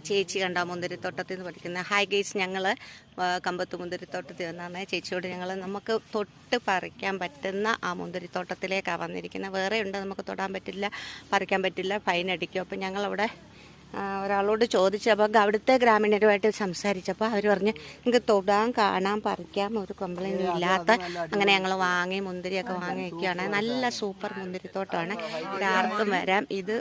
ചേച്ചി കണ്ട മുന്തിരിത്തോട്ടത്തിൽ നിന്ന് പഠിക്കുന്ന ഹായ് ഗൈസ്, ഞങ്ങൾ കമ്പത്ത് മുന്തിരിത്തോട്ടത്തിൽ വന്നാണ്. ചേച്ചിയോട് ഞങ്ങൾ നമുക്ക് തൊട്ട് പറിക്കാൻ പറ്റുന്ന ആ മുന്തിരിത്തോട്ടത്തിലേക്കാണ് വന്നിരിക്കുന്നത്. വേറെ ഉണ്ട്, നമുക്ക് തൊടാൻ പറ്റില്ല, പറിക്കാൻ പറ്റില്ല, ഫൈൻ അടിക്കും. അപ്പോൾ ഞങ്ങളവിടെ ഒരാളോട് ചോദിച്ചപ്പോൾ അവിടുത്തെ ഗ്രാമീണരുമായിട്ട് സംസാരിച്ചപ്പോൾ അവർ പറഞ്ഞ് നിങ്ങൾക്ക് തൊടാൻ, കാണാൻ, പറിക്കാം, ഒരു കംപ്ലൈൻറ്റും ഇല്ലാത്ത. അങ്ങനെ ഞങ്ങൾ വാങ്ങി മുന്തിരിയൊക്കെ വാങ്ങി വയ്ക്കുകയാണ്. നല്ല സൂപ്പർ മുന്തിരിത്തോട്ടമാണ്. ആർക്കും വരാം. ഇത്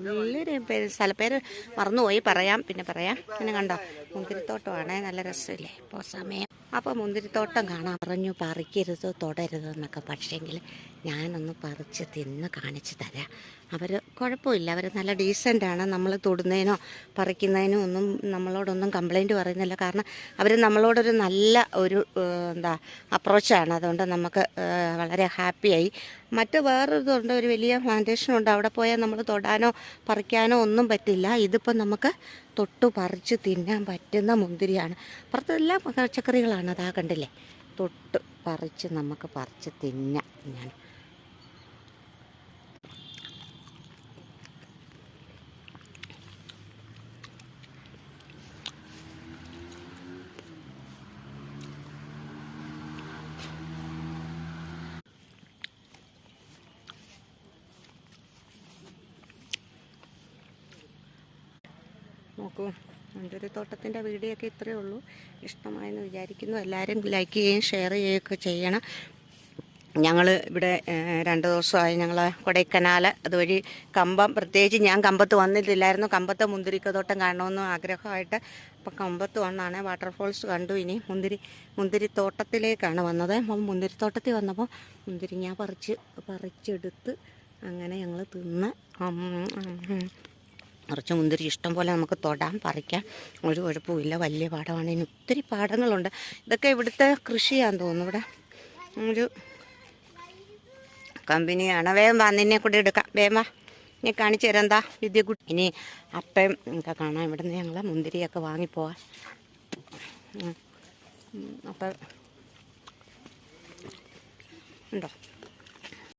വലിയൊരു സ്ഥലപ്പേര് മറന്നുപോയി, പറയാം പിന്നെ പറയാം. പിന്നെ കണ്ടോ, മുന്തിരിത്തോട്ടമാണ്. നല്ല രസമില്ലേ ഇപ്പോൾ സമയം. അപ്പോൾ മുന്തിരിത്തോട്ടം കാണാൻ പറഞ്ഞു പറിക്കരുത്, തൊടരുത് എന്നൊക്കെ. പക്ഷേങ്കിൽ ഞാനൊന്ന് പറിച്ച് തിന്ന് കാണിച്ചു തരാം. അവർ കുഴപ്പമില്ല, അവർ നല്ല ഡീസൻ്റാണ്. നമ്മൾ തൊടുന്നതിനോ പറിക്കുന്നതിനോ ഒന്നും നമ്മളോടൊന്നും കംപ്ലൈൻറ്റ് പറയുന്നില്ല. കാരണം അവർ നമ്മളോടൊരു നല്ല ഒരു അപ്രോച്ചാണ്. അതുകൊണ്ട് നമുക്ക് വളരെ ഹാപ്പിയായി. മറ്റ് വേറൊരിതുണ്ട്, ഒരു വലിയ പ്ലാന്റേഷനുണ്ട്. അവിടെ പോയാൽ നമ്മൾ തൊടാനോ പറിക്കാനോ ഒന്നും പറ്റില്ല. ഇതിപ്പോൾ നമുക്ക് തൊട്ട് പറിച്ച് തിന്നാൻ പറ്റുന്ന മുന്തിരിയാണ്. പുറത്തെല്ലാം പച്ചക്കറികളാണ്, അതാ കണ്ടില്ലേ. തൊട്ട് പറിച്ച് നമുക്ക് പറിച്ച് തിന്നാം. ഞാൻ നോക്കൂ, മുന്തിരിത്തോട്ടത്തിൻ്റെ വീഡിയോ ഒക്കെ ഇത്രയേ ഉള്ളൂ. ഇഷ്ടമായെന്ന് വിചാരിക്കുന്നു. എല്ലാവരും ലൈക്ക് ചെയ്യുകയും ഷെയർ ചെയ്യുകയൊക്കെ ചെയ്യണം. ഞങ്ങൾ ഇവിടെ 2 ദിവസമായി. ഞങ്ങൾ കൊടൈക്കനാൽ അതുവഴി കമ്പം, പ്രത്യേകിച്ച് ഞാൻ കമ്പത്ത് വന്നിട്ടില്ലായിരുന്നു. കമ്പത്തെ മുന്തിരിക്കത്തോട്ടം കാണണമെന്ന് ആഗ്രഹമായിട്ട് ഇപ്പം കമ്പത്ത് വന്നാണ്. വാട്ടർഫോൾസ് കണ്ടു. ഇനി മുന്തിരിത്തോട്ടത്തിലേക്കാണ് വന്നത്. അപ്പം മുന്തിരിത്തോട്ടത്തിൽ വന്നപ്പോൾ മുന്തിരിങ്ങ പറിച്ചെടുത്ത് അങ്ങനെ ഞങ്ങൾ തിന്ന്. കുറച്ച് മുന്തിരി ഇഷ്ടം പോലെ നമുക്ക് തൊടാൻ, പറിക്കാം, ഒരു കുഴപ്പമില്ല. വലിയ പാടമാണ്. ഇനി ഒത്തിരി പാടങ്ങളുണ്ട്. ഇതൊക്കെ ഇവിടുത്തെ കൃഷിയാണെന്ന് തോന്നുന്നു. ഇവിടെ ഒരു കമ്പനിയാണ്. വേഗം വാ, നിന്നെ കൂടെ എടുക്കാം. വേഗം വാ, ഇനി കാണിച്ചു തരാം. എന്താ വിദ്യകുട്ടി. ഇനി അപ്പം ഒക്കെ കാണാം. ഇവിടെ നിന്ന് ഞങ്ങൾ മുന്തിരിയൊക്കെ വാങ്ങിപ്പോവാം. അപ്പം ഉണ്ടോ